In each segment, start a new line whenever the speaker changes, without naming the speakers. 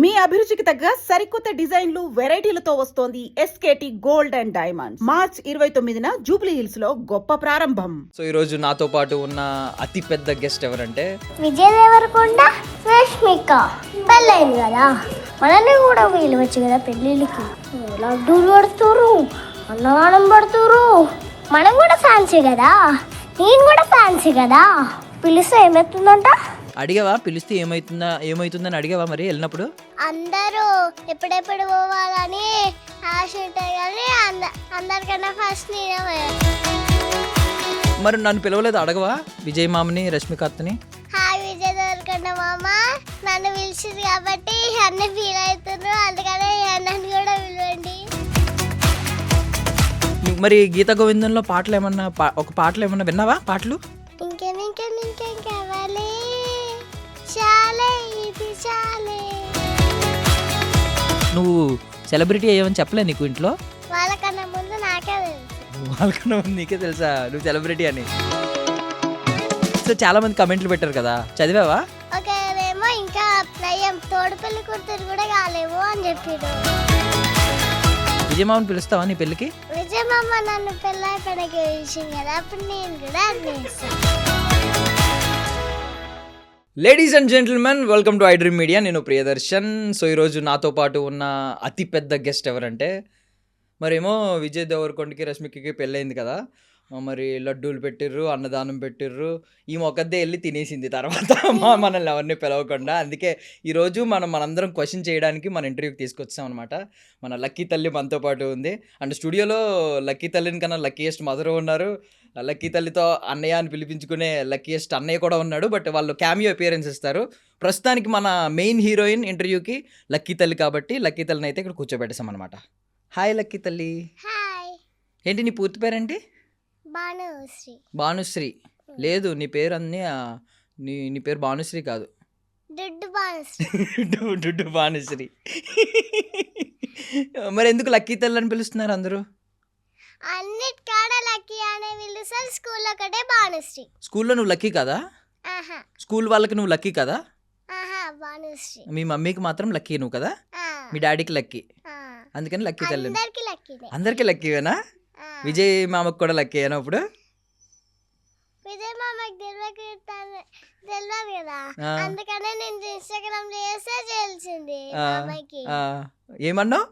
మీ అభిరుచికి తగ్గ సరికొత్త డిజైన్లు వెరైటీలతో వస్తోంది SKT gold and diamonds. March 29న జూబ్లీ హిల్స్ లో గొప్ప ప్రారంభం.
సో ఈ రోజు నాతో పాటు ఉన్న అతి పెద్ద గెస్ట్ ఎవరంటే
విజయ్ దేవరకొండ, రష్మిక. పెళ్ళైంది కదా, మనల్ని కూడా పిలవచ్చు కదా పెళ్ళిళ్ళకి. లడ్డూలు పడుతురు, అన్నదానం పడుతురు. మనం కూడా ఫ్యాన్సీ కదా, నేను కూడా ఫ్యాన్సీ కదా. పిలిస్తే ఏమవుతుందంట?
అడిగావా? పిలిస్తే ఏమవుతుందని అడిగావా? మరి వెళ్ళినప్పుడు
అందరూ ఎప్పుడెప్పుడు పోవాలని ఆశ ఉంటాయి కానీ అందరికన్నా ఫస్ట్ నేనే.
మరి నన్ను పిలవలేదు, అడగవా? విజయ్ మామని, రష్మిక అత్తని.
హాయ్ విజయ్ దేవరకొండ మామ, నన్ను పిలిచింది కాబట్టి అన్నీ ఫీల్ అవుతున్నారు, అందుకనే నన్ను కూడా పిలవండి.
మరి గీత గోవిందంలో పాటలు ఏమన్నా ఒక పాటలు ఏమన్నా విన్నావా? పాటలు
ఇంకేం కావాలి, చాలే ఇది చాలే.
నువ్వు సెలబ్రిటీ అయ్యావని చెప్పలే నీకు ఇంట్లో?
వాళ్ళకన్నా ముందు నాకే తెలుసు.
వాళ్ళకన్నా ముందు నీకే తెలుసా నువ్వు సెలబ్రిటీ అని? సో చాలా మంది కమెంట్లు పెట్టారు కదా, చదివావా?
ఒకేమో ఇంకా నయ్యం తోడు పెళ్లి కూతురు కూడా కాలేవు అని చెప్పాడు.
విజయమామని పిలుస్తావా నీ పెళ్ళికి?
విజయమామ నన్ను పెళ్ళైపోయినకి పిలిచింది కదా, అప్పుడు నేను కూడా అన్నేస్తాను.
Ladies and gentlemen, welcome to I dream media. నేను ప్రియదర్శన్. సో ఈరోజు నాతో పాటు ఉన్న అతి పెద్ద గెస్ట్ ఎవరంటే, మరేమో విజయ్ దేవరకొండకి, రష్మికకి పెళ్ళయింది కదా, మరి లడ్డూలు పెట్టిర్రు, అన్నదానం పెట్టిర్రు. ఈ మొక్కద్దే వెళ్ళి తినేసింది తర్వాత మనల్ని ఎవరిని పిలవకుండా. అందుకే ఈరోజు మనందరం క్వశ్చన్ చేయడానికి మన ఇంటర్వ్యూకి తీసుకొచ్చాం అనమాట. మన లక్కీ తల్లి మనతో పాటు ఉంది. అండ్ స్టూడియోలో లక్కీ తల్లిని కన్నా లక్కీయెస్ట్ మదర్ ఉన్నారు. లక్కీ తల్లితో అన్నయ్య అని పిలిపించుకునే లక్కీయెస్ట్ అన్నయ్య కూడా ఉన్నాడు. బట్ వాళ్ళు క్యామియో అపియరెన్స్ ఇస్తారు. ప్రస్తుతానికి మన మెయిన్ హీరోయిన్ ఇంటర్వ్యూకి లక్కీ తల్లి కాబట్టి లక్కీ తల్లిని అయితే ఇక్కడ కూర్చోబెట్టేసాం అనమాట. హాయ్ లక్కీ తల్లి.
హాయ్.
ఏంటి నీ పూర్తి పేరేంటి?
భానుశ్రీ.
భానుశ్రీ లేదు, నీ పేరు అన్నీ నీ పేరు భానుశ్రీ కాదు,
దుడ్డు భానుశ్రీ.
డుడ్డు భానుశ్రీ. మరి ఎందుకు లక్కీ తల్లి అని పిలుస్తున్నారు అందరూ?
అన్నిటికాడ లక్కీ అనే పిలుస్తారు, స్కూల్లో ఒకటే భానుశ్రీ.
స్కూల్లో నువ్వు లక్కీ కదా?
ఆహా
స్కూల్ వాళ్ళకి నువ్వు లక్కీ కదా?
ఆహా భానుశ్రీ.
మీ మమ్మీకి మాత్రం లక్కీ నువ్వు కదా, మీ డాడీకి లక్కీ, అందుకని లక్కీ తల్లి.
అందరికి లక్కీనే.
అందరికీ లక్కీవేనా? విజయ్ మామకు కూడా లక్కీ అయినా ఇప్పుడు?
విజయ్ మామకి తెలియదు కదా, అందుకనే నేను ఇన్స్టాగ్రామ్ చేస్తే తెలిసింది మామకి.
ఏమన్నావు?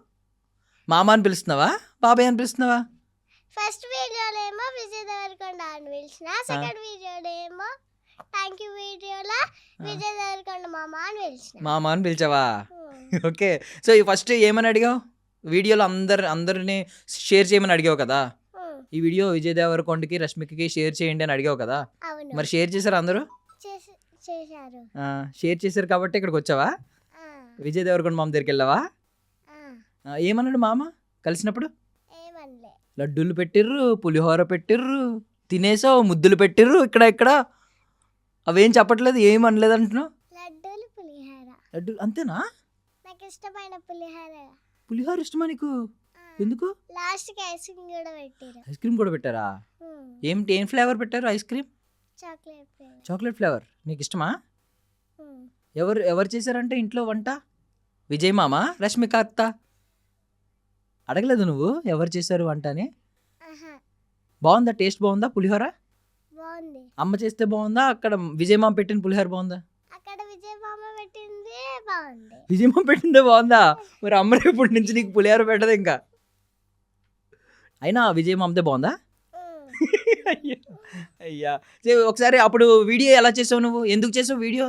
మామ అని పిలుస్తున్నావా, బాబాయ్ అని పిలుస్తున్నావా?
ఫస్ట్ వీడియోలో ఏమో విజయ్ దేవరకొండ అని పిలిచిన, సెకండ్ వీడియోలో ఏమో థ్యాంక్ యూ వీడియోలో విజయ్ దేవరకొండ మామ అని పిలిచిన.
మామ అని పిలిచావా? ఓకే. సో ఈ ఫస్ట్ ఏమని అడిగావు? వీడియోలో అందరినీ షేర్ చేయమని అడిగావు కదా, ఈ వీడియో విజయ్ దేవరకొండకి, రష్మికకి షేర్ చేయండి అని అడిగావు కదా. మరి షేర్ చేశారు అందరూ?
చేశారు.
షేర్ చేశారు కాబట్టి ఇక్కడికి వచ్చావా? విజయ్ దేవరకొండ మామ దగ్గరికి వెళ్ళావా? ఏమన్నాడు మామ కలిసినప్పుడు? లడ్డూలు పెట్టిర్రు, పులిహోర పెట్టిర్రు, తినేసావు, ముద్దులు పెట్టిర్రు, ఇక్కడ అవేం చెప్పట్లేదు, ఏం అనలేదు అంటున్నావు?
లడ్డూలు పులిహోర.
లడ్డూలు అంతేనా?
నాకు ఇష్టమైన పులిహోర.
పులిహోర ఇష్టమా నీకు? ఎందుకు?
లాస్ట్కి ఐస్ క్రీమ్ కూడా పెట్టారు.
ఐస్ క్రీమ్ కూడా పెట్టారా? ఏం ఫ్లేవర్ పెట్టారు ఐస్ క్రీమ్? Chocolate flavour. నీకు ఇష్టమా? ఎవరు చేశారంటే ఇంట్లో వంట? విజయ్ మామ, రష్మిక అత్త? అడగలేదు నువ్వు ఎవరు చేశారు వంట అని? బాగుందా? టేస్ట్ బాగుందా పులిహోర?
బాగుంది.
అమ్మ చేస్తే బాగుందా, అక్కడ విజయ్ మామ పెట్టిన పులిహోర బాగుందా?
అక్కడ విజయ్ మామ పెట్టింది బాగుంది.
విజయ్ మామ పెట్టిందే బాగుందా? మరి అమ్మ రేపటి నుంచి నీకు పులిహోర పెట్టదు ఇంకా. అయినా విజయ్ మామదే బాగుందా? అయ్యా ఒకసారి అప్పుడు వీడియో ఎలా చేసావు నువ్వు? ఎందుకు చేసావు వీడియో?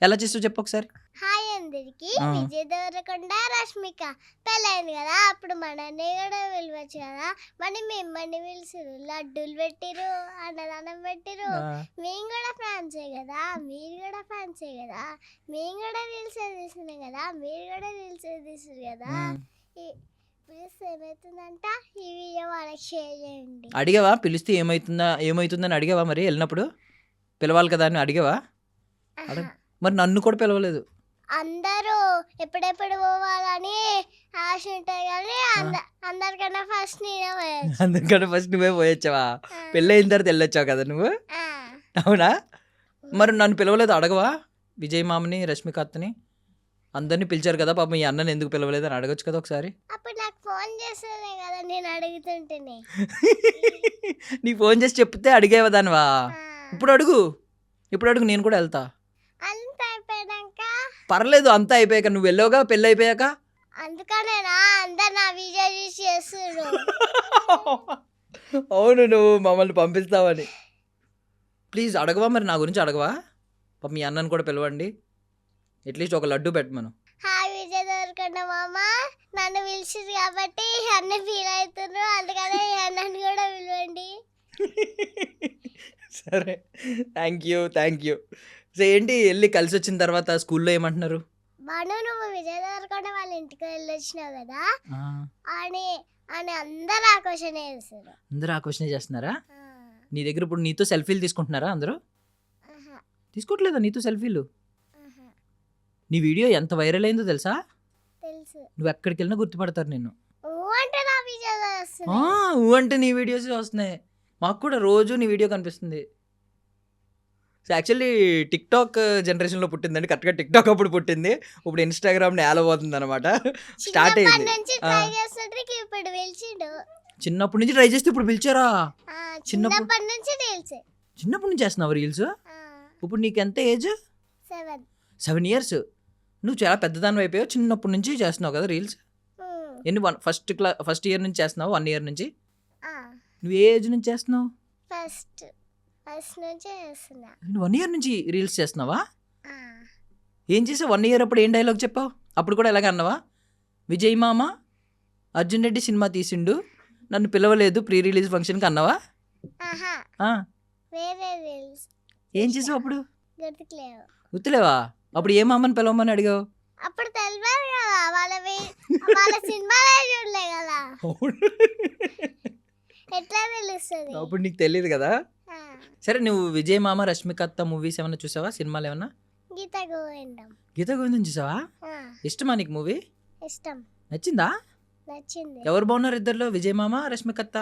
ఎలా చేసావు చెప్పు ఒకసారి.
హాయ్ అందరికి, విజయ్ దేవరకొండ, రష్మిక పెళ్ళైంది కదా, అప్పుడు మనల్ని కూడా పిలవచ్చు కదా, మిమ్మల్ని పిలిచిరు, లడ్డూలు పెట్టిరు, అన్నదానం పెట్టిరు. మేము కూడా ఫ్యాన్సే కదా, మీరు కూడా ఫ్యాన్సే కదా, మేము కూడా రీల్స్ తీసినాం కదా, మీరు కూడా రీల్స్ తీసారు కదా. ఏమవుతుందంట, ఈ వీడియో వాళ్ళకి షేర్ చేయండి.
అడిగావా? పిలిస్తే ఏమవుతుందని అడిగావా? మరి వెళ్ళినప్పుడు పిలవాలి కదా అని అడిగావా? మరి నన్ను కూడా పిలవలేదు.
అందరూ ఎప్పుడెప్పుడు పోవాలని ఆశ ఉంటాయి కానీ అందరికన్నా ఫస్ట్ నేనే.
అందరికన్నా ఫస్ట్ నువ్వే పోయొచ్చావా? పెళ్ళయిన తర్వాత వెళ్ళొచ్చావు కదా నువ్వు, అవునా? మరి నన్ను పిలవలేదు, అడగవా విజయ్ మామని, రష్మిక అత్తని? అందరిని పిలిచారు కదా పాపం ఈ అన్నని ఎందుకు పిలవలేదు అని అడగొచ్చు కదా ఒకసారి.
అప్పుడు నాకు ఫోన్ చేస్తేనే కదా నేను అడుగుతుంటేనే.
నీ ఫోన్ చేసి చెప్తే అడిగేవా దానివా?
ఆ,
ఇప్పుడు అడుగు నేను కూడా వెళ్తా.
అంత అయిపోయాక
పర్లేదు అంతా అయిపోయాక, నువ్వు వెళ్ళావుగా పెళ్ళి అయిపోయాక.
అందుకనేనా అందరు నా వీడియో చూసి చేస్తున్నారు.
అవును, నువ్వు మమ్మల్ని పంపిస్తావని. ప్లీజ్ అడగవా మరి, నా గురించి అడగవా? పాపం మీ అన్నని కూడా పిలవండి, అట్లీస్ట్ ఒక లడ్డు పెట్టమను.
హాయ్ విజయ్ దేవరకొండ మామ, నన్ను పిలిచింది కాబట్టి అన్న ఫీల్ అవుతున్నారు, అందుకనే నన్ను కూడా పిలవండి.
సరే, థ్యాంక్ యూ. సో ఏంటి, వెళ్ళి కలిసి వచ్చిన తర్వాత స్కూల్లో ఏమంటున్నారు?
బాను నువ్వు విజయ్ దేవరకొండ వాళ్ళ ఇంటికి వెళ్ళొచ్చినావు కదా అని అని అందరు ఆకర్షణ చేస్తారు.
అందరూ ఆ క్వశ్చన్ చేస్తున్నారా? నీ దగ్గర ఇప్పుడు నీతో సెల్ఫీలు తీసుకుంటున్నారా అందరూ? తీసుకోవట్లేదా నీతో సెల్ఫీలు? నీ వీడియో ఎంత వైరల్ అయిందో తెలుసా?
తెలుసు.
నువ్వు ఎక్కడికి వెళ్ళినా గుర్తుపడతారు నిన్ను.
అంటే నా వీడియో వస్తుంది.
ఊ అంటే నీ వీడియోస్ వస్తున్నాయి, మాకు కూడా రోజు నీ వీడియో కనిపిస్తుంది. సో యాక్చువల్లీ టిక్టాక్ జనరేషన్లో పుట్టిందండి, కరెక్ట్గా టిక్టాక్ అప్పుడు పుట్టింది, ఇప్పుడు ఇన్స్టాగ్రామ్ నేల పోతుంది అనమాట. స్టార్ట్
చిన్నప్పటి
అయింది.
నుంచి ట్రై చేస్తుంటే ఇప్పుడు పిలిచిండు.
చిన్నప్పటి నుంచి ట్రై చేస్తే ఇప్పుడు పిలిచారా?
చిన్నప్పటి నుంచి తెలుసు.
చిన్నప్పటి నుంచి చేస్తున్నావు రీల్స్? ఇప్పుడు నీకు ఎంత ఏజ్? 7 years. నువ్వు చాలా పెద్దదాని అయిపోయావు, చిన్నప్పటి నుంచి చేస్తున్నావు కదా రీల్స్. ఎన్ని ఫస్ట్ ఇయర్ నుంచి చేస్తున్నావు? 1 year నుంచి. నువ్వు ఏ ఏజ్ నుంచి చేస్తున్నావు?
ఫస్ట్ నుంచి చేస్తున్నా.
1 year నుంచి రీల్స్ చేస్తున్నావా? ఏం చేసావు 1 year అప్పుడు? ఏం డైలాగ్ చెప్పావు అప్పుడు కూడా? ఎలాగ అన్నావా? విజయ్ మామ అర్జున్ రెడ్డి సినిమా తీసిండు, నన్ను పిలవలేదు ప్రీ రిలీజ్ ఫంక్షన్కి అన్నావా?
వేరే రీల్స్.
ఏం చేసావు అప్పుడు?
గుర్తుకులేవు.
గుర్తులేవా? అప్పుడు ఏ మామని పిలవమని అడిగావు?
అప్పుడు తెలియదు కదా, వాళ్ళ సినిమాలే చూడలే కదా, ఎట్లా తెలుస్తుంది?
అప్పుడు నీకు తెలియదు కదా. సరే, నువ్వు విజయ్ మామ రష్మిక అత్త మూవీస్ ఏమైనా చూసావా? సినిమాలు ఏమన్నా?
గీత గోవిందం.
గీత గోవిందం చూసావా? ఇష్టమా నీకు మూవీ?
ఇష్టం.
నచ్చిందా?
నచ్చింది.
ఎవరు బాగున్నారు ఇద్దరులో, విజయ్ మామ రష్మిక అత్త?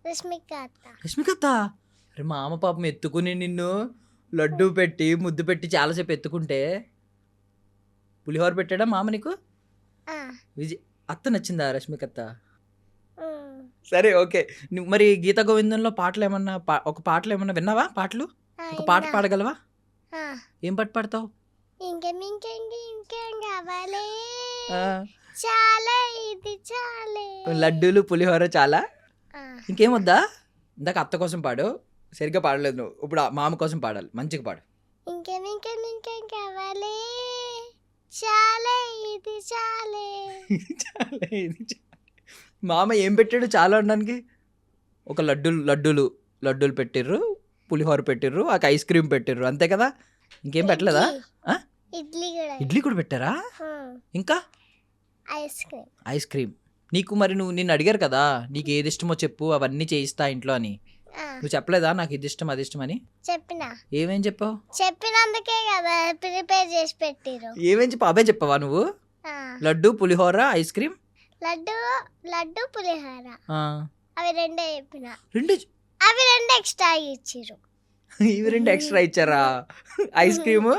రష్మిక అత్త. అరే మామ పాపం ఎత్తుకుని నిన్ను లడ్డు పెట్టి ముద్దు పెట్టి చాలాసేపు ఎత్తుకుంటే, పులిహోర పెట్టాడా మామ నీకు? విజయ్ అత్త నచ్చిందా రష్మిక అత్త? సరే, ఓకే. నువ్వు మరి గీత గోవిందంలో పాటలు ఏమన్నా ఒక పాటలు ఏమన్నా విన్నావా? పాటలు ఒక పాట పాడగలవా? ఏం పాట పాడతావు?
ఇంకేం కావాలి, చాలే ఇది చాలే.
లడ్డూలు పులిహోర చాలా, ఇంకేం వద్దా? ఇందాక అత్త కోసం పాడు, సరిగ్గా పాడలేదు నువ్వు. ఇప్పుడు మామ కోసం పాడాలి, మంచిగా పాడు.
ఇంకేం కావాలి, చాలే ఇది చాలే.
చాలా ఇది మామ ఏం పెట్టాడు చాలా అనడానికి? ఒక లడ్డూలు పెట్టిర్రు, పులిహోర పెట్టిర్రు, ఒక ఐస్ క్రీమ్ పెట్టిర్రు, అంతే కదా? ఇంకేం పెట్టలేదా? ఇడ్లీ కూడా పెట్టారా? ఇంకా ఐస్ క్రీమ్. నీకు మరి నిన్ను అడిగారు కదా, నీకు ఏది ఇష్టమో చెప్పు, అవన్నీ చేయిస్తా ఇంట్లో అని. నువ్వు చెప్పలేదా నాకు ఇది ఇష్టం అది ఇష్టం అని?
చెప్పినా.
ఏమేం చెప్పావు?
చెప్పినందుకే కదా ప్రిపేర్ చేసి పెట్టిరు.
ఏమేం చెప్పావు? అవే చెప్పవా నువ్వు? లడ్డు పులిహోర ఐస్ క్రీమ్.
లడ్డు పులిహోర అవి రెండే చెప్పిన. అవి రెండు ఎక్స్ట్రా ఇచ్చిరు.
ఇవి రెండు ఎక్స్ట్రా ఇచ్చారా? ఐస్ క్రీమ్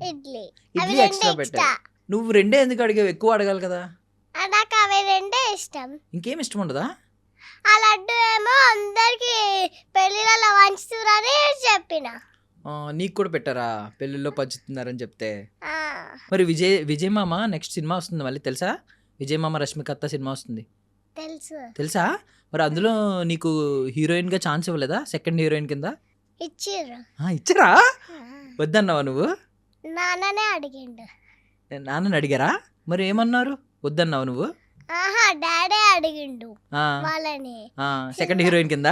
ఇడ్లీ
ఎక్స్ట్రా పెట్టా. నువ్వు రెండే ఎందుకు అడిగావు? ఎక్కువ అడగాలి కదా.
నాకు అవి రెండే ఇష్టం.
ఇంకేం ఇష్టం ఉండదా?
ఆ లడ్డు ఏమో అందరికి పెళ్లిళ్ళలో పంచుతున్నారని చెప్పిన.
నీకు కూడా పెట్టారా పెళ్ళిళ్ళలో పంచుతున్నారని చెప్తే? మరి విజయ్ మామ నెక్స్ట్ సినిమా వస్తుంది మళ్ళీ, తెలుసా? విజయ్ మామ రష్మిక అత్త సినిమా వస్తుంది, తెలుసా? మరి అందులో నీకు హీరోయిన్ గా ఛాన్స్ ఇవ్వలేదా? సెకండ్ హీరోయిన్ కింద ఇచ్చారా? వద్దన్నావా నువ్వు?
నాన్ననే అడిగిండు.
నాన్నని అడిగారా? మరి ఏమన్నారు? వద్దన్నావు నువ్వు?
డాడీ అడిగిండు వాళ్ళని
సెకండ్ హీరోయిన్ కింద.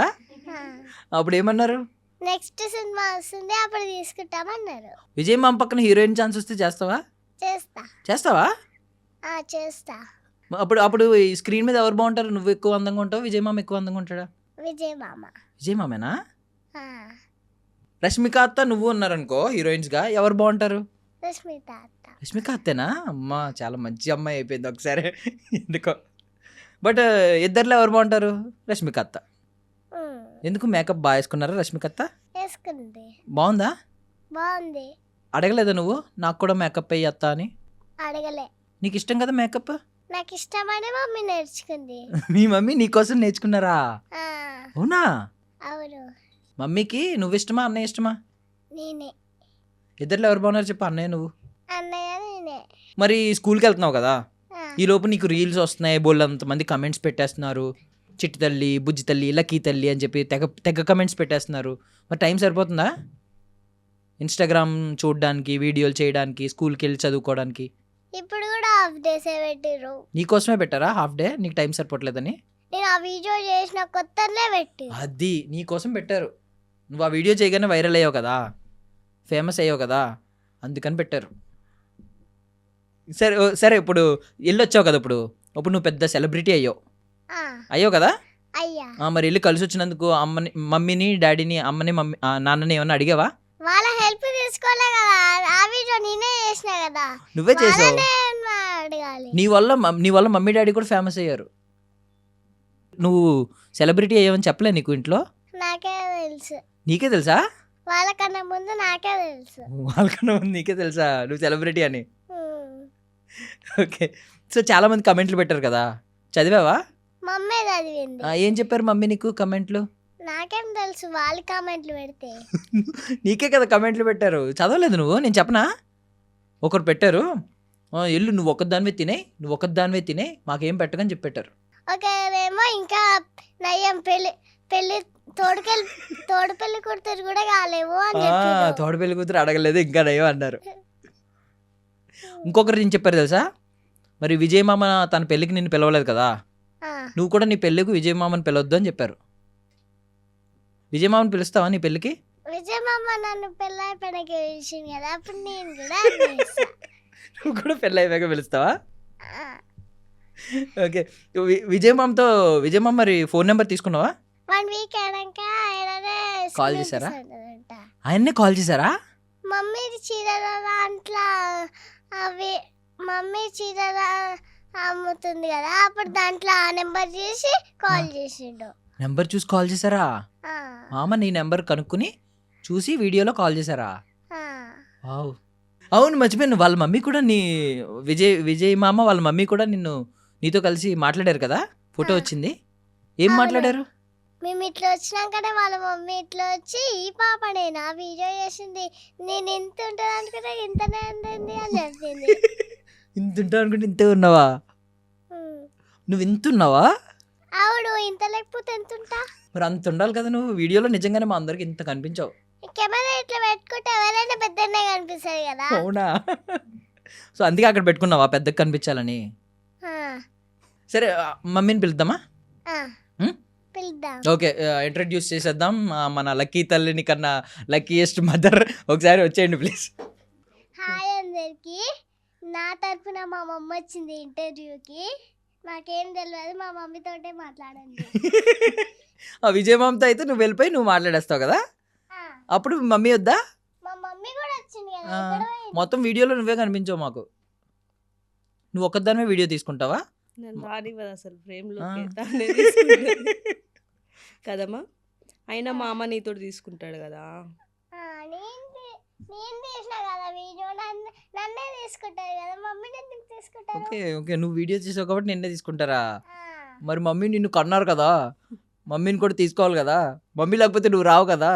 అప్పుడు ఏమన్నారు?
నెక్స్ట్ సినిమా వస్తుంది అప్పుడు తీసుకుంటామన్నారు.
విజయ్ మామ పక్కన హీరోయిన్ ఛాన్స్ వస్తే చేస్తావా? చేస్తావా?
చేస్తా.
అప్పుడు ఈ స్క్రీన్ మీద ఎవరు బాగుంటారు? నువ్వు ఎక్కువ అందంగా ఉంటావు, విజయ్ మామ ఎక్కువ అందంగా ఉంటాడా? విజయ్ మామేనా? రష్మిక అత్త నువ్వు ఉన్నారనుకో హీరోయిన్స్ గా, ఎవరు బాగుంటారు? రష్మిక అత్తేనా? అమ్మా చాలా మంచి అమ్మాయి అయిపోయింది ఒకసారి ఎందుకో. బట్ ఇద్దరిలో ఎవరు బాగుంటారు? రష్మిక అత్త. ఎందుకు? మేకప్ బాగా వేసుకున్నారా రష్మిక అత్త?
వేసుకుంది.
బాగుందా?
బాగుంది.
అడగలేదా నువ్వు నాకు కూడా మేకప్ అయ్యి అత్తా అని?
అడగలే.
నీకు ఇష్టం కదా మేకప్?
నాకు ఇష్టమని మమ్మీ నేర్చుకుంది.
మీ మమ్మీ నీకోసం నేర్చుకున్నారా?
ఆ,
అవునా?
అవును.
మమ్మీకి నువ్వు ఇష్టమా అన్నయ్య ఇష్టమా?
నేనే.
ఇద్దరిలో ఎవరు బాగున్నారు చెప్పు, అన్నయ్య నువ్వు?
అన్నయ్య నేనే.
మరి స్కూల్కి వెళ్తున్నావు కదా,
ఆ,
ఈ లోపు నీకు రీల్స్ వస్తున్నాయి, బోల్డంతమంది కమెంట్స్ పెట్టేస్తున్నారు, చిట్టి తల్లి, బుజ్జి తల్లి, లక్కీ తల్లి అని చెప్పి తెగ తెగ కమెంట్స్ పెట్టేస్తున్నారు. మరి టైం సరిపోతుందా ఇన్స్టాగ్రామ్ చూడడానికి, వీడియోలు చేయడానికి, స్కూల్కి వెళ్ళి చదువుకోవడానికి?
ఇప్పుడు కూడా హాఫ్ డేసే పెట్టిర్రు.
నీకోసమే పెట్టారా హాఫ్ డే? నీకు టైం సరిపోవట్లేదని?
నేను ఆ వీడియో చేసిన కొత్తనే పెట్టి.
అది నీకోసం పెట్టారు. నువ్వు ఆ వీడియో చేయగానే వైరల్ అయ్యావు కదా, ఫేమస్ అయ్యావు కదా, అందుకని పెట్టారు. సరే సరే, ఇప్పుడు వెళ్ళొచ్చావు కదా, ఇప్పుడు నువ్వు పెద్ద సెలబ్రిటీ అయ్యావు కదా.
అయ్యా,
మరి వెళ్ళి కలిసి వచ్చినందుకు మమ్మీని డాడీని, నాన్నని ఏమన్నా అడిగావా?
వాళ్ళ హెల్ప్ తీసుకోలే కదా, ఆ వీడియో నేనే చేసిన కదా,
నువ్వే చేసావు.
వాళ్ళనే అడగాలి.
నీ వల్ల మమ్మీ డాడీ కూడా ఫేమస్ అయ్యారు. నువ్వు సెలబ్రిటీ అయ్యావని చెప్పలే నీకు ఇంట్లో?
నాకే తెలుసు.
నీకే తెలుసా?
వాళ్ళకన్నా ముందు నాకే తెలుసు.
వాళ్ళకన్నా ముందు నీకే తెలుసా నువ్వు సెలబ్రిటీ అని?
ఉమ్.
ఓకే. సో చాలా మంది కమెంట్లు పెట్టారు కదా, చదివావా?
మమ్మీ చదివింది.
ఏం చెప్పారు మమ్మీ నీకు కమెంట్లు?
నాకేం తెలుసు, వాళ్ళు కామెంట్లు పెడితే.
నీకే కదా కమెంట్లు పెట్టారు, చదవలేదు నువ్వు? నేను చెప్పనా? ఒకరు పెట్టారు, ఎల్లు నువ్వు ఒక్కదానివే తినే మాకేం పెట్టకని చెప్పి పెట్టారు.
ఒకరేమో ఇంకా నయ్యం పెళ్లి తోడు పెళ్లి కూతురు కూడా కాలేవు అని చెప్పారు.
తోడు పెళ్లి కూతురు అడగలేదు ఇంకా నయ్యో అన్నారు. ఇంకొకరు ఏం చెప్పారు తెలుసా? మరి విజయ్ మామ తన పెళ్ళికి నిన్ను పిలవలేదు కదా, నువ్వు కూడా నీ పెళ్ళికి విజయ్ మామని పిలవద్దు అని చెప్పారు. విజయ్ మామని పిలుస్తావా నీ పెళ్ళికి?
విజయ్ మామ నన్ను పెళ్ళైపోయినాక పిలిచింది కదా, అప్పుడు నేను కూడా
నువ్వు కూడా పెళ్ళి అయిపోయాక పిలుస్తావా? ఓకే. విజయ్ మామ మరి ఫోన్ నెంబర్ తీసుకున్నావా?
1 వీక్ అయినాక
కాల్ చేశారా? ఆయన్నే కాల్ చేశారా?
మమ్మీ చీరల దాంట్లో అవి మమ్మీ చీరల అమ్ముతుంది కదా, అప్పుడు దాంట్లో ఆ నెంబర్ చేసి కాల్ చేసిండు.
నెంబర్ చూసి కాల్ చేశారా?
ఆ,
మామ నీ నెంబర్ కనుక్కుని చూసి వీడియోలో కాల్ చేశారా?
ఆ.
వావ్. అవును, మర్చిపోయాను, వాళ్ళ మమ్మీ కూడా విజయ్ మామ వాళ్ళ మమ్మీ కూడా నీతో కలిసి మాట్లాడారు కదా, ఫోటో వచ్చింది. ఏం
అవును.
మాట్లాడారు?
మేము ఇట్లా వచ్చినాకనే వాళ్ళ మమ్మీ ఇట్లా వచ్చి, ఈ పాపనేనా వీడియో చేసింది, నేను ఇంత ఉంటుంది అనుకుంటే ఇంతనే ఉంటుంది అని చెప్పింది.
ఇంత ఉంటావు అనుకుంటే ఇంతే ఉన్నావా?
ఉమ్.
నువ్వు ఇంత ఉన్నావా?
అవును, ఇంత లేకపోతే ఎంత ఉంటా?
మరి అంత ఉండాలి కదా నువ్వు. వీడియోలో నిజంగానే మా అందరికి ఇంత కనిపించావు.
కెమెరా ఇట్లా పెట్టుకుంటే ఎవరైనా పెద్దనే కనిపిస్తుంది కదా.
అవునా? సో అందుకే అక్కడ పెట్టుకున్నావా, పెద్దగా కనిపించాలని?
ఆ,
సరే, మమ్మీని పిలుద్దామా?
ఆ.
ఉమ్?
పిలుద్దాం.
ఓకే, ఇంట్రడ్యూస్ చేసేద్దాం. మన లక్కీ తల్లిని కన్నా లక్కీయెస్ట్ మదర్ ఒకసారి వచ్చేయండి ప్లీజ్.
హాయ్ అందరికి, నా తరపున మా మమ్మ వచ్చింది ఇంటర్వ్యూకి. నాకేం తెలియదు, మా మమ్మీతోటే మాట్లాడండి.
ఆ విజయ్ మామతో అయితే నువ్వు వెళ్ళిపోయి నువ్వు మాట్లాడేస్తావు కదా,
ఆ,
అప్పుడు మమ్మీ వద్దా?
మా మమ్మీ కూడా వచ్చింది కదా,
ఆ,
ఇక్కడ పోయింది.
మొత్తం వీడియోలో నువ్వే కనిపించావు మాకు. నువ్వు ఒక్కదానివే వీడియో తీసుకుంటావా?
నేను రానివ్వదు అసలు ఫ్రేమ్లో
ఆ.
కదమ్మా. అయినా మా అమ్మ నీతో తీసుకుంటాడు కదా.
ఆ, నేను తీసిన కదా వీడియో, నన్నే తీసుకుంటారు కదా, మమ్మీని ఎందుకు తీసుకుంటారు?
ఓకే ఓకే, నువ్వు వీడియో తీసావు కాబట్టి నిన్నే తీసుకుంటారా?
ఆ,
మరి మమ్మీ నిన్ను కన్నారు కదా, మమ్మీని కూడా తీసుకోవాలి కదా, మమ్మీ లేకపోతే నువ్వు రావు కదా.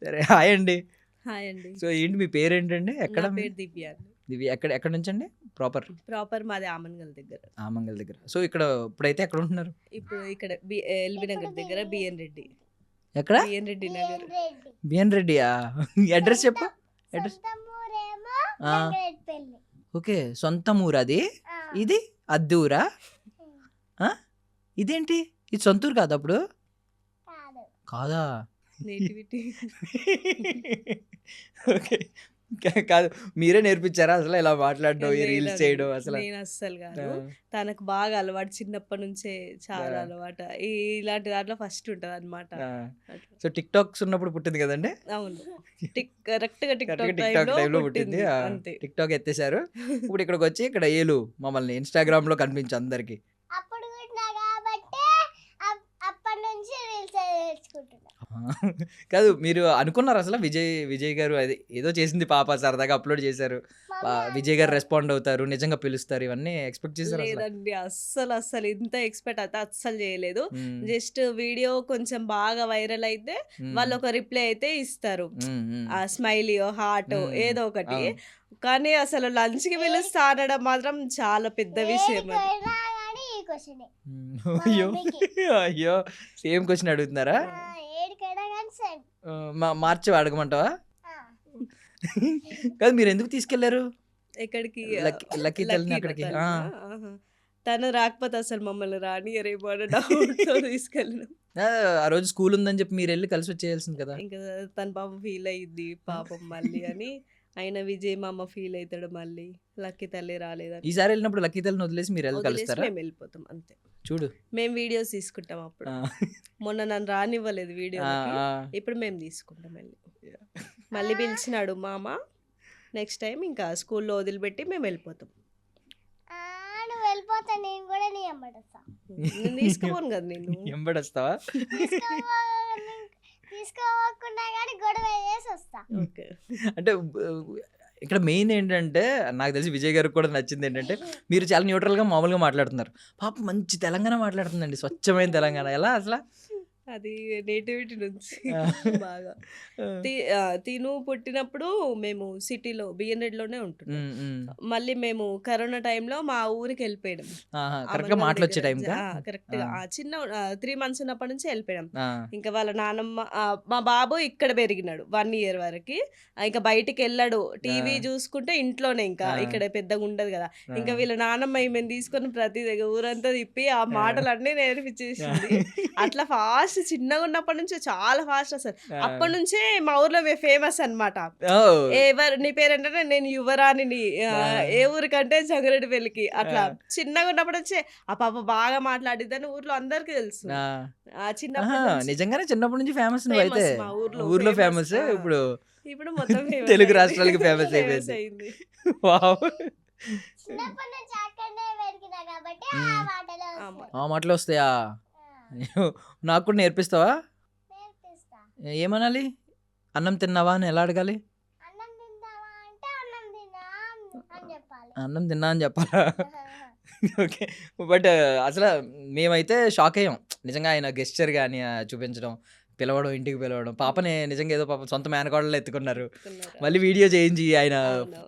సరే, హాయ్ అండి.
హాయ్ అండి.
సో ఏంటి మీ పేరేంటండి? ఎక్కడ
నా పేరు దివ్య అండి.
ఇవి ఎక్కడ నుంచి అండి?
ప్రాపర్ మాది ఆమన్గల్ దగ్గర.
ఆమంగల్ దగ్గర. సో ఇప్పుడైతే ఎక్కడ ఉంటున్నారు?
ఇప్పుడు ఇక్కడ ఎల్బీ నగర్ దగ్గర బిఎన్ రెడ్డి.
ఎక్కడ?
బిఎన్ రెడ్డి నగర్.
రెడ్డి.
బిఎన్ రెడ్డియా? అడ్రస్ చెప్పు. అడ్రస్.
సొంత ఊరేమో
ఆ.
వెంకటపల్లి.
ఓకే, సొంత ఊరు అది.
ఆ,
ఇది అద్దూరా? ఇదేంటి, ఇది సొంత ఊరు కాదు అప్పుడు?
కాదు.
కాదా?
నేటివిటీ.
ఓకే, కాదు, మీరే నేర్పించారా అసలు ఇలా మాట్లాడడం, ఈ రీల్స్ చేయడం అసలు?
నేను అస్సలు కాదు, తనకు బాగా అలవాటు, చిన్నప్పటి నుంచే చాలా అలవాటు. ఇలాంటి దాంట్లో ఫస్ట్ ఉంటది అనమాట.
సో టిక్ టాక్స్ ఉన్నప్పుడు పుట్టింది కదండి?
అవును, కరెక్ట్గా టిక్ టాక్
టైంలో పుట్టింది.
అంతే.
టిక్ టాక్ ఎత్తేసారు. ఇప్పుడు ఇక్కడికి వచ్చి ఇక్కడ ఏలు మమ్మల్ని ఇన్స్టాగ్రామ్ లో కనిపించు అందరికి.
అప్పుడు కూడా కాబట్టి అప్పటి నుంచి రీల్స్ నేర్చుకుంటున్నా.
కాదు మీరు అనుకున్నారు అసలు విజయ్ గారు అది ఏదో చేసింది పాప సరదాగా అప్లోడ్ చేశారు, విజయ్ గారు రెస్పాండ్ అవుతారు, నిజంగా పిలుస్తారు, ఇవన్నీ ఎక్స్పెక్ట్ చేశారు అసలు?
లేదండి, అస్సలు ఇంత ఎక్స్పెక్ట్ అయితే అస్సలు చేయలేదు. జస్ట్ వీడియో కొంచెం బాగా వైరల్ అయితే వాళ్ళు ఒక రిప్లై అయితే ఇస్తారు, ఆ స్మైలీయో హార్ట్ ఏదో ఒకటి. కానీ అసలు లంచ్ కి పిలుస్తా అనడం మాత్రం చాలా పెద్ద విషయం అది.
ఏడికైనా కానీ ఈ క్వశ్చనే
అయ్యో అయ్యో సేమ్ క్వశ్చన్ అడుగుతున్నారా?
ఏడికైనా కానీ సేమ్.
మార్చి అడగమంటావా? కాదు మీరు ఎందుకు తీసుకెళ్లారు
ఎక్కడికి?
లక్కీ తల్లిని అక్కడికి?
తల్లినా? ఆహా. తను రాకపోతే అసలు మమ్మల్ని రానియరేమో అన్న డౌట్తో తీసుకెళ్ళినాం.
ఆ రోజు స్కూల్ ఉందని చెప్పి మీరు వెళ్ళి కలిసి వచ్చేయాల్సింది కదా.
ఇంకా తన పాపం ఫీల్ అయ్యిద్ది పాపం మళ్ళీ అని. అయినా విజయ్ మా అమ్మ ఫీల్ అవుతాడు మళ్ళీ లక్కీ తల్లి రాలేదని.
ఈసారి వెళ్ళినప్పుడు లక్కీ తల్లిని వదిలేసి మీరు వెళ్ళి
వదిలేసి
కలుస్తారా?
మేము వెళ్ళిపోతాం అంతే.
చూడు
మేము వీడియోస్ తీసుకుంటాం అప్పుడు. మొన్న నన్ను రానివ్వలేదు వీడియో, ఇప్పుడు మేము తీసుకుంటాం వెళ్ళి. మళ్ళీ పిలిచినాడు మామ, నెక్స్ట్ టైం ఇంకా స్కూల్లో వదిలిపెట్టి మేము వెళ్ళిపోతాం.
నువ్వు వెళ్ళిపోతా, నేను కూడా నీ అమ్మడస్తా.
నేను తీసుకుపోను కదా నేను.
ఎంబడొస్తావా?
తీసుకోకుండా కానీ గొడవ చేసి వస్తా.
ఓకే.
అంటే ఇక్కడ మెయిన్ ఏంటంటే నాకు తెలిసి విజయ్ గారికి కూడా నచ్చింది ఏంటంటే మీరు చాలా న్యూట్రల్గా మామూలుగా మాట్లాడుతున్నారు. పాప మంచి తెలంగాణ మాట్లాడుతుందండి, స్వచ్ఛమైన తెలంగాణ. ఎలా అసలు?
అది నేటివిటీ నుంచి బాగా. తిను పుట్టినప్పుడు మేము సిటీలో బిఎన్రెడ్లోనే ఉంటున్నాం. మళ్ళీ మేము కరోనా టైంలో మా ఊరికి వెళ్ళిపోయాం.
కరెక్ట్ గా మాటలు వచ్చే టైం
కరెక్ట్ గా చిన్న 3 months ఉన్నప్పటి నుంచి వెళ్ళిపోయాం. ఇంకా వాళ్ళ నానమ్మ మా బాబు ఇక్కడ పెరిగినాడు 1 year వరకు. ఇంకా బయటికి వెళ్ళాడు, టీవీ చూసుకుంటే ఇంట్లోనే, ఇంకా ఇక్కడ పెద్దగా ఉండదు కదా. ఇంకా వీళ్ళ నానమ్మ మేము తీసుకొని ప్రతి దగ్గర ఊరంతా తిప్పి ఆ మాటలన్నీ నేర్పించేసింది. అట్లా ఫాస్ట్ చిన్నగా ఉన్నప్పటి నుంచి చాలా ఫాస్ట్ అసలు. అప్పటి నుంచే మా ఊర్లో ఫేమస్ అన్నమాట. ఎవరు నీ పేరు ఏంటంటే నేను యువరాణిని, ఏ ఊరికంటే జంగారెడ్డిపల్లికి. అట్లా చిన్నగా ఉన్నప్పటి నుంచే ఆ పాప బాగా మాట్లాడిద్దని ఊర్లో అందరికీ తెలుసు.
నిజంగానే చిన్నప్పటి నుంచి ఫేమస్ అయితే
మా ఊర్లో
ఊర్లో ఫేమస్. ఇప్పుడు
మొత్తం
తెలుగు రాష్ట్రాలకి ఫేమస్ అయిపోయింది.
చిన్నప్పటి నుంచి అక్కడనే పెరిగినా కాబట్టి
ఆ మాటలు వస్తాయా? నాకు కూడా నేర్పిస్తావా?
నేర్పిస్తా.
ఏమనాలి? అన్నం తిన్నావా అని ఎలా అడగాలి?
అన్నం తింటావా అంటే అన్నం తిన్నా అని చెప్పాలి.
అన్నం తిన్నా అని చెప్పాలా? ఓకే. బట్ అసలు మేమైతే షాక్ అయ్యాం నిజంగా. ఆయన గెస్చర్ కానీ చూపించడం, పిలవడం, ఇంటికి పిలవడం, పాపని నిజంగా ఏదో పాప సొంత మేనకోడలు ఎత్తుకున్నారు. మళ్ళీ వీడియో చేయించి ఆయన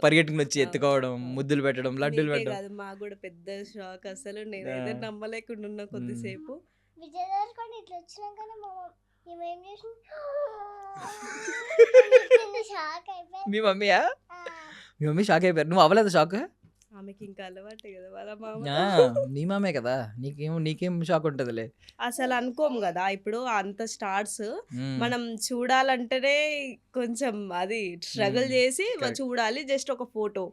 పరిగెట్టుకుని వచ్చి ఎత్తుకోవడం, ముద్దులు పెట్టడం, లడ్డూలు పెట్టడం.
మాకు కూడా పెద్ద షాక్ అసలు. నేనైతే నమ్మలేకుండా ఉన్నా కొద్దిసేపు.
విజయ్ దేవరకొండ ఇట్లా వచ్చినాకనే ఏం చేసింది, షాక్ అయిపోయింది.
మీ మమ్మీయా? మీ మమ్మీ షాక్ అయిపోయారు. నువ్వు అవ్వలేదు షాక్?
ఆమెకి ఇంకా అలవాటే కదా వాళ్ళ మామ.
నీ మామే కదా, నీకేం షాక్ ఉంటదిలే.
అసలు అనుకోము కదా ఇప్పుడు అంత స్టార్స్ మనం చూడాలంటేనే కొంచెం అది స్ట్రగుల్ చేసి చూడాలి. జస్ట్ ఒక ఫోటో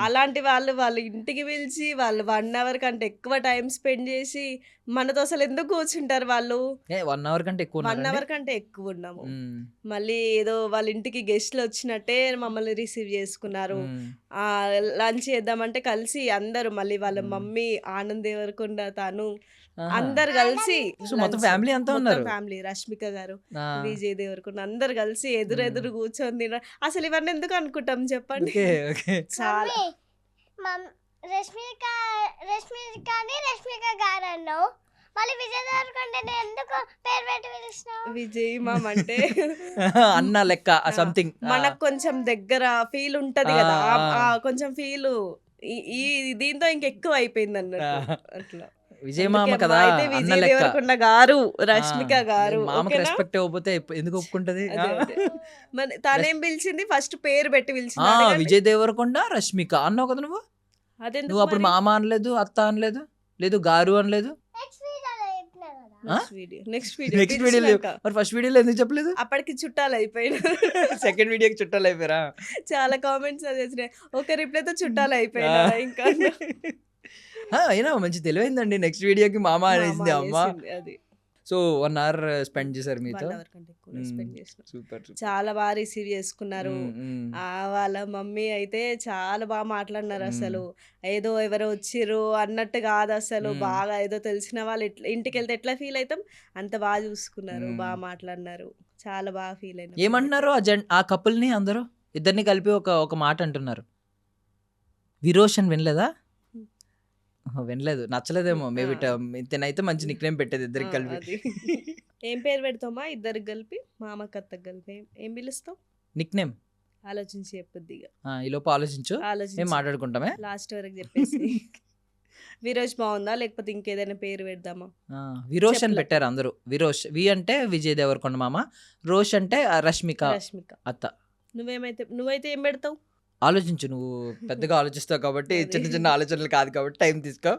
అలాంటి వాళ్ళు ఇంటికి పిలిచి వాళ్ళు 1 hour కంటే ఎక్కువ టైం స్పెండ్ చేసి మనతో అసలు ఎందుకు కూర్చుంటారు వాళ్ళు?
1 hour కంటే ఎక్కువ
1 hour కంటే ఎక్కువ ఉన్నాము. మళ్ళీ ఏదో వాళ్ళ ఇంటికి గెస్ట్లు వచ్చినట్టే మమ్మల్ని రిసీవ్ చేసుకున్నారు. లంచ్ చేద్దామంటే కలిసి అందరూ, మళ్ళీ వాళ్ళ మమ్మీ ఆనంద్ దేవరకొండ తను అందరు కలిసి
మొత్తం ఫ్యామిలీ అంతా ఉన్నారు.
ఫ్యామిలీ, రష్మిక గారు, విజయ్ దేవరకొండ అందరు కలిసి ఎదురెదురు కూర్చొని తిన. అసలు ఇవన్నీ ఎందుకు అనుకుంటాం చెప్పండి? చాలా
రష్మిక గారు అన్నావు, మళ్ళీ విజయ్ దేవరకొండ ఎందుకు పేరు పెట్టి పిలిచినావు?
విజయ్ మామ్ అంటే
అన్న లెక్క సంథింగ్.
మనకు కొంచెం దగ్గర ఫీల్ ఉంటది కదా, కొంచెం ఫీల్ ఈ దీంతో ఇంకెక్కువ అయిపోయింది అన్నట్టు. అట్లా
విజయ్ మామ కదా,
విజయ్ దేవరకొండ గారు, రష్మిక గారు.
మామకి రెస్పెక్ట్ ఇవ్వకపోతే ఎందుకు ఒప్పుకుంటది?
తనేం పిలిచింది ఫస్ట్ పేరు పెట్టి పిలిచింది.
విజయ్ దేవరకొండ రష్మిక అన్నావు కదా నువ్వు. నువ్వు అప్పుడు మామ అనలేదు, అత్త అనలేదు, లేదు గారు అనలేదు.
నెక్స్ట్
వీడియో మరి ఫస్ట్ వీడియోలో ఎందుకు చెప్పలేదు?
అప్పటికి చుట్టాలు అయిపోయినా.
సెకండ్ వీడియోకి చుట్టాలు అయిపోయారా?
చాలా కామెంట్స్ అది వచ్చినాయి. ఒక రిప్లైతో చుట్టాలు అయిపోయినా. ఇంకా
అయినా మంచి తెలివైందండి. నెక్స్ట్ వీడియోకి మామ అనేసింది అమ్మ.
అది
సో 1 hour స్పెండ్ చేశారు మీతో.
సూపర్. చాలా బాగా రిసీవ్ చేసుకున్నారు. వాళ్ళ మమ్మీ అయితే చాలా బాగా మాట్లాడినారు. అసలు ఏదో ఎవరో వచ్చిర్రు అన్నట్టు కాదు, అసలు బాగా ఏదో తెలిసిన వాళ్ళు ఇంటికి వెళ్తే ఎట్లా ఫీల్ అవుతాం అంత బాగా చూసుకున్నారు, బాగా మాట్లాడినారు. చాలా బాగా ఫీల్ అయినా.
ఏమంటున్నారు ఆ కపుల్ని అందరూ ఇద్దరిని కలిపి ఒక మాట అంటున్నారు. విరోషన్ వినలేదా? వినలేదు, నచ్చలేదేమో మేబీ. ఇతనైతే మంచి నిక్ నేమ్ పెట్టేది ఇద్దరికి కలిపి.
అది. ఏం పేరు పెడతామా ఇద్దరికి కలిపి? మామ కత్తకు కలిపి ఏం పిలుస్తావు?
నిక్ నేమ్
ఆలోచించి చెప్పొద్ది ఇక.
ఈ లోపు ఆలోచించు, మేము
ఆలోచించి
మాట్లాడుకుంటామే.
లాస్ట్ వరకు చెప్పేసి. విరోష్ బాగుందా లేకపోతే ఇంకేదైనా పేరు పెడదామా?
విరోష్ అని
చెప్పలే.
పెట్టారు అందరూ. విరోష్, వి అంటే విజయ్ దేవరకొండ మామ, రోష్ అంటే రష్మిక
రష్మిక.
అత్త.
నువ్వైతే ఏం పెడతావు?
ఆలోచించు, నువ్వు పెద్దగా ఆలోచిస్తావు కాబట్టి
అది.
చిన్న చిన్న ఆలోచనలు కాదు కాబట్టి టైం తీసుకో.